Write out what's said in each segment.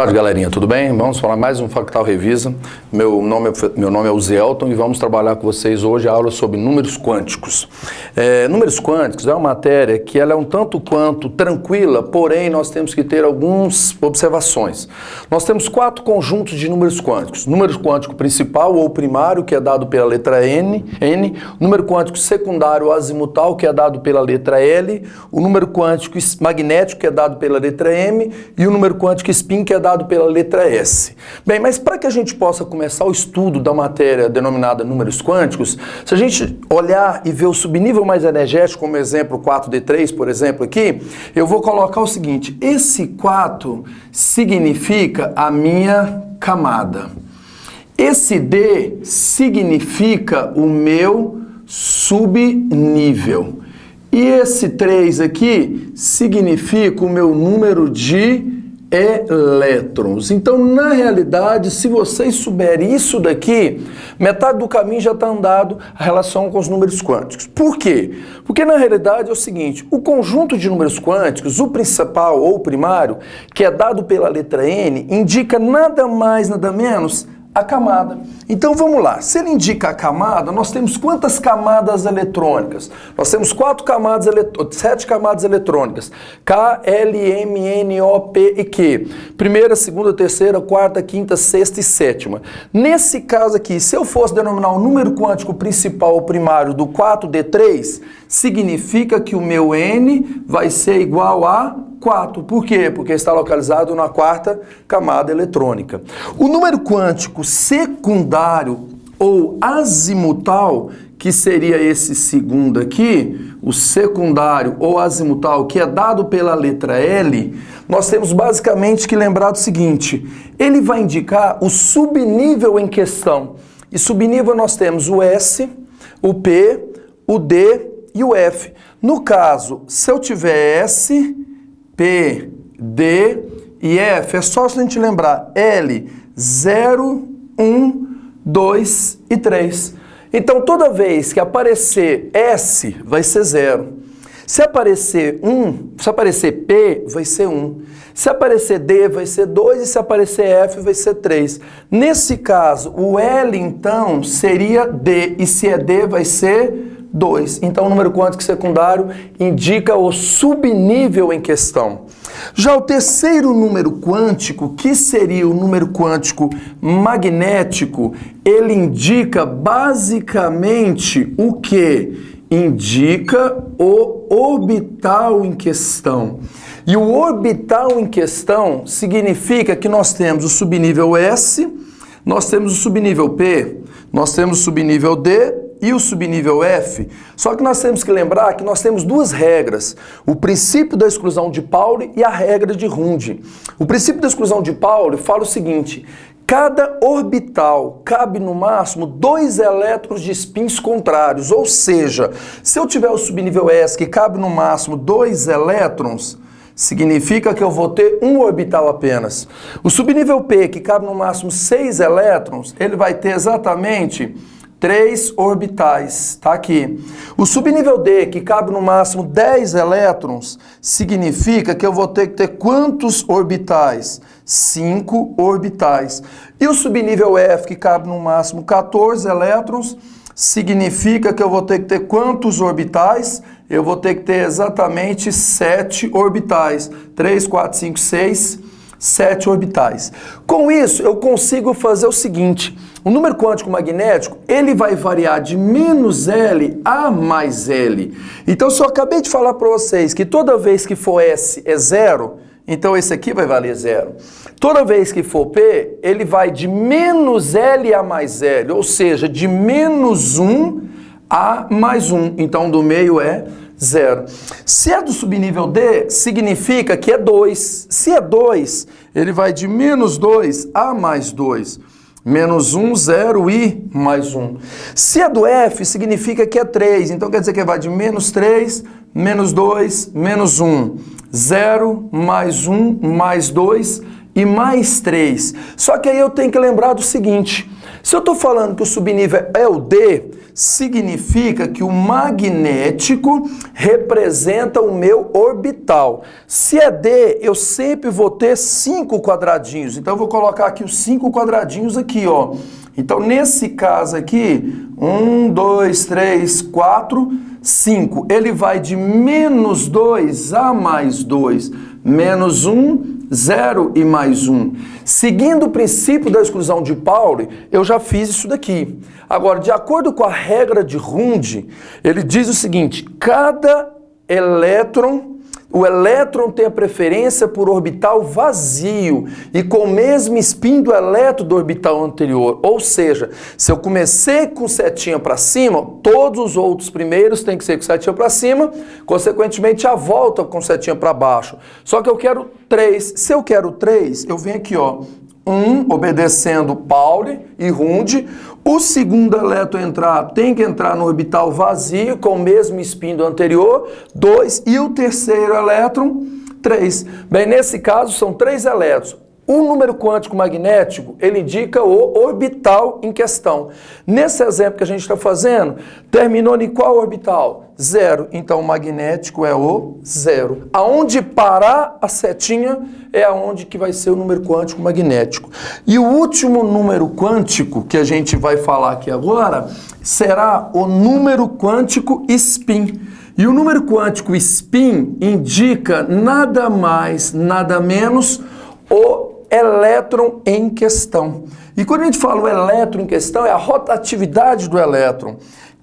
tarde, galerinha, tudo bem? Vamos falar mais um Factal Revisa. Meu nome é o Zé Elton e vamos trabalhar com vocês hoje a aula sobre números quânticos. Números quânticos é uma matéria que ela é um tanto quanto tranquila, porém nós temos que ter algumas observações. Nós temos 4 conjuntos de números quânticos. Número quântico principal ou primário, que é dado pela letra N, número quântico secundário ou azimutal, que é dado pela letra L, o número quântico magnético, que é dado pela letra M, e o número quântico spin, que é dado pela letra S. Bem, mas para que a gente possa começar o estudo da matéria denominada números quânticos, se a gente olhar e ver o subnível mais energético, como exemplo 4D3, por exemplo, aqui, eu vou colocar o seguinte: esse 4 significa a minha camada. Esse D significa o meu subnível. E esse 3 aqui significa o meu número de elétrons. Então, na realidade, se vocês souberem isso daqui, metade do caminho já está andado a relação com os números quânticos. Por quê? Porque na realidade é o seguinte: o conjunto de números quânticos, o principal ou o primário, que é dado pela letra N, indica nada mais, nada menos a camada. Então vamos lá, se ele indica a camada, nós temos quantas camadas eletrônicas? Nós temos 7 camadas eletrônicas, K, L, M, N, O, P e Q. Primeira, segunda, terceira, quarta, quinta, sexta e sétima. Nesse caso aqui, se eu fosse denominar o número quântico principal ou primário do 4D3, significa que o meu N vai ser igual a 4. Por quê? Porque está localizado na 4ª camada eletrônica. O número quântico secundário ou azimutal, que seria esse segundo aqui, o secundário ou azimutal, que é dado pela letra L, nós temos basicamente que lembrar do seguinte: ele vai indicar o subnível em questão. E subnível nós temos o S, o P, o D e o F. No caso, se eu tiver S, P, D e F, é só a gente lembrar L, 0, 1, 2 e 3. Então, toda vez que aparecer S, vai ser 0. Se aparecer P, vai ser 1. Se aparecer D, vai ser 2. E se aparecer F, vai ser 3. Nesse caso, o L, então, seria D. E se é D, vai ser 2. Então, o número quântico secundário indica o subnível em questão. Já o terceiro número quântico, que seria o número quântico magnético, ele indica basicamente o quê? Indica o orbital em questão. E o orbital em questão significa que nós temos o subnível S, nós temos o subnível P, nós temos o subnível D e o subnível F. Só que nós temos que lembrar que nós temos 2 regras: o princípio da exclusão de Pauli e a regra de Runge. O princípio da exclusão de Pauli fala o seguinte: cada orbital cabe no máximo 2 elétrons de spins contrários. Ou seja, se eu tiver o subnível S que cabe no máximo 2 elétrons, significa que eu vou ter um orbital apenas. O subnível P, que cabe no máximo 6 elétrons, ele vai ter exatamente 3 orbitais, tá aqui. O subnível D, que cabe no máximo 10 elétrons, significa que eu vou ter que ter quantos orbitais? 5 orbitais. E o subnível F, que cabe no máximo 14 elétrons, significa que eu vou ter que ter quantos orbitais? Eu vou ter que ter exatamente 7 orbitais. 3, 4, 5, 6, 7 orbitais. Com isso, eu consigo fazer o seguinte: o número quântico magnético, ele vai variar de menos L a mais L. Então, se eu acabei de falar para vocês que toda vez que for S é 0, então esse aqui vai valer 0. Toda vez que for P, ele vai de menos L a mais L, ou seja, de menos 1 a mais 1. Então, do meio é 0. Se é do subnível D, significa que é 2. Se é 2, ele vai de menos 2 a mais 2. Menos 1, 0 e mais 1. Se é do F, significa que é 3. Então, quer dizer que vai de menos 3, menos 2, menos 1. 0, mais 1, mais 2 e mais 3. Só que aí eu tenho que lembrar do seguinte, se eu estou falando que o subnível é o D, significa que o magnético representa o meu orbital. Se é D, eu sempre vou ter 5 quadradinhos. Então eu vou colocar aqui os 5 quadradinhos aqui, ó. Então nesse caso aqui, 1, 2, 3, 4, 5. Ele vai de menos 2 a mais 2. Menos 1, 0 e mais 1. Seguindo o princípio da exclusão de Pauli, eu já fiz isso daqui. Agora, de acordo com a regra de Hund, ele diz o seguinte, cada elétron, o elétron tem a preferência por orbital vazio e com o mesmo spin do elétron do orbital anterior. Ou seja, se eu comecei com setinha para cima, todos os outros primeiros têm que ser com setinha para cima, consequentemente a volta com setinha para baixo. Só que eu quero 3. Se eu quero 3, eu venho aqui, ó. 1, obedecendo Pauli e Hund. O segundo elétron tem que entrar no orbital vazio com o mesmo spin do anterior, 2, e o terceiro elétron, 3. Bem, nesse caso são 3 elétrons. O número quântico magnético, ele indica o orbital em questão. Nesse exemplo que a gente está fazendo, terminou em qual orbital? 0. Então, o magnético é o 0. Aonde parar a setinha é aonde que vai ser o número quântico magnético. E o último número quântico que a gente vai falar aqui agora será o número quântico spin. E o número quântico spin indica nada mais, nada menos o elétron em questão. E quando a gente fala o elétron em questão, é a rotatividade do elétron.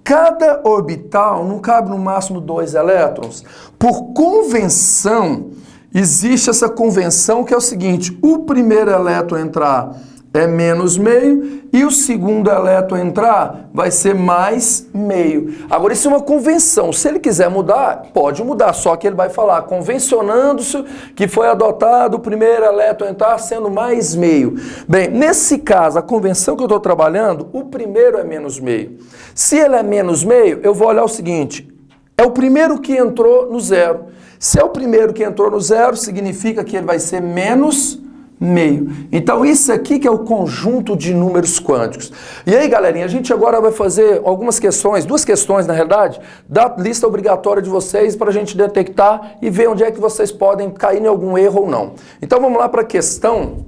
Cada orbital não cabe no máximo 2 elétrons. Por convenção, existe essa convenção que é o seguinte, o primeiro elétron a entrar é menos meio e o segundo elétron a entrar vai ser mais meio. Agora, isso é uma convenção. Se ele quiser mudar, pode mudar, só que ele vai falar, convencionando-se que foi adotado o primeiro elétron a entrar sendo mais meio. Bem, nesse caso, a convenção que eu estou trabalhando, o primeiro é menos meio. Se ele é menos meio, eu vou olhar o seguinte, é o primeiro que entrou no 0. Se é o primeiro que entrou no 0, significa que ele vai ser menos meio. Então isso aqui que é o conjunto de números quânticos. E aí, galerinha, a gente agora vai fazer algumas questões, 2 questões na realidade, da lista obrigatória de vocês para a gente detectar e ver onde é que vocês podem cair em algum erro ou não. Então vamos lá para a questão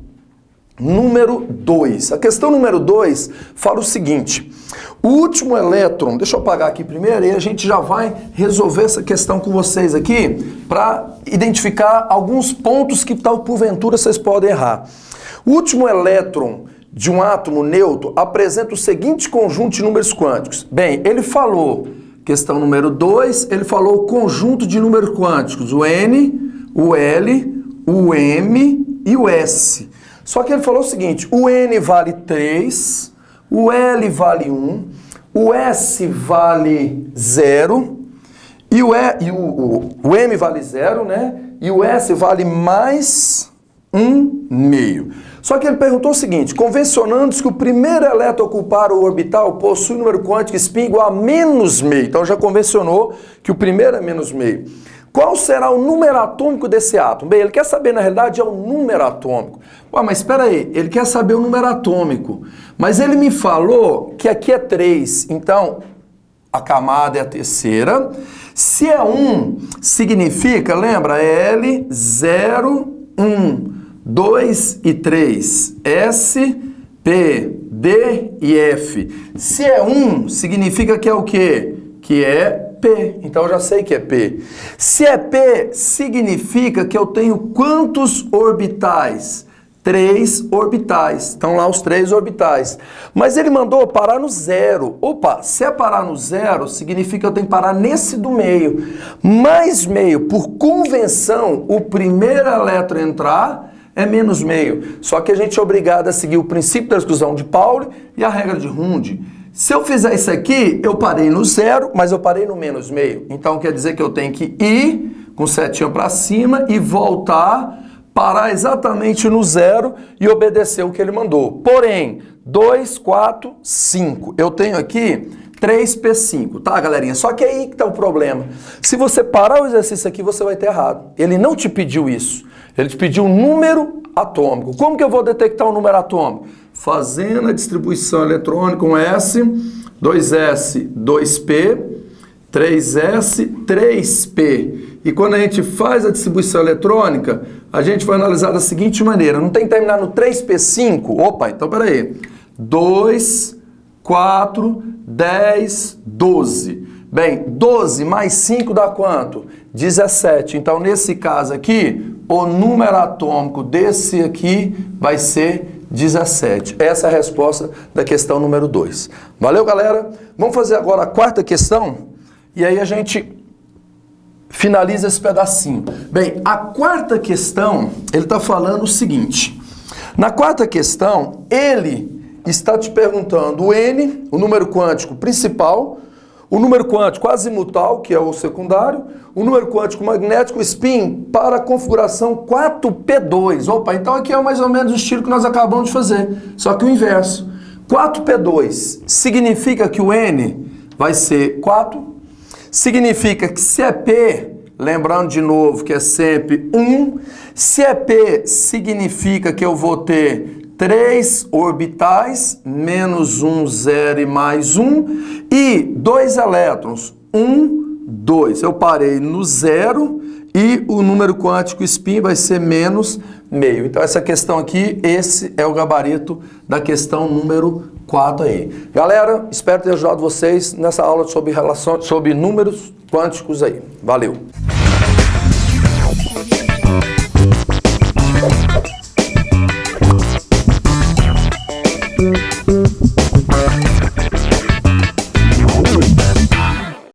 número 2. A questão número 2 fala o seguinte, o último elétron, deixa eu apagar aqui primeiro e a gente já vai resolver essa questão com vocês aqui para identificar alguns pontos que tal porventura vocês podem errar. O último elétron de um átomo neutro apresenta o seguinte conjunto de números quânticos. Bem, ele falou, questão número 2, ele falou o conjunto de números quânticos, o N, o L, o M e o S. Só que ele falou o seguinte, o N vale 3, o L vale 1, o S vale 0, e o M vale 0, né? E o S vale mais 1,5. Só que ele perguntou o seguinte, convencionando-se que o primeiro elétron a ocupar o orbital possui um número quântico spin igual a menos meio. Então já convencionou que o primeiro é menos meio. Qual será o número atômico desse átomo? Bem, ele quer saber, na realidade, é o número atômico. Ué, mas espera aí, ele quer saber o número atômico. Mas ele me falou que aqui é 3, então a camada é a terceira. Se é 1, significa, lembra, L, 0, 1, 2 e 3, S, P, D e F. Se é 1, significa que é o quê? Que é P, então eu já sei que é P. Se é P, significa que eu tenho quantos orbitais? 3 orbitais. Estão lá os 3 orbitais. Mas ele mandou parar no 0. Opa, se é parar no 0, significa que eu tenho que parar nesse do meio. Mais meio, por convenção, o primeiro elétron a entrar é menos meio. Só que a gente é obrigado a seguir o princípio da exclusão de Pauli e a regra de Hund. Se eu fizer isso aqui, eu parei no 0, mas eu parei no menos meio. Então quer dizer que eu tenho que ir com setinha para cima e voltar, parar exatamente no 0 e obedecer o que ele mandou. Porém, 2, 4, 5. Eu tenho aqui 3P5, tá, galerinha? Só que aí que tá o problema. Se você parar o exercício aqui, você vai ter errado. Ele não te pediu isso. Ele te pediu um número atômico. Como que eu vou detectar o número atômico? Fazendo a distribuição eletrônica, um S, 2S, 2P, 3S, 3P. E quando a gente faz a distribuição eletrônica, a gente vai analisar da seguinte maneira. Não tem que terminar no 3P5? Opa, então peraí. 2, 4, 10, 12. Bem, 12 mais 5 dá quanto? 17. Então, nesse caso aqui, o número atômico desse aqui vai ser 17. Essa é a resposta da questão número 2. Valeu, galera? Vamos fazer agora a quarta questão e aí a gente finaliza esse pedacinho. Bem, a quarta questão, ele está falando o seguinte. Na quarta questão, ele está te perguntando o N, o número quântico principal, o número quântico azimutal, que é o secundário, o número quântico magnético spin para a configuração 4P2. Opa, então aqui é mais ou menos o estilo que nós acabamos de fazer, só que o inverso. 4P2 significa que o N vai ser 4, significa que se é P, lembrando de novo que é sempre 1, se é P, significa que eu vou ter 3 orbitais, menos 1, 0 e mais 1, e 2 elétrons, 1, 2. Eu parei no 0 e o número quântico spin vai ser menos meio. Então essa questão aqui, esse é o gabarito da questão número 4 aí. Galera, espero ter ajudado vocês nessa aula sobre números quânticos aí. Valeu!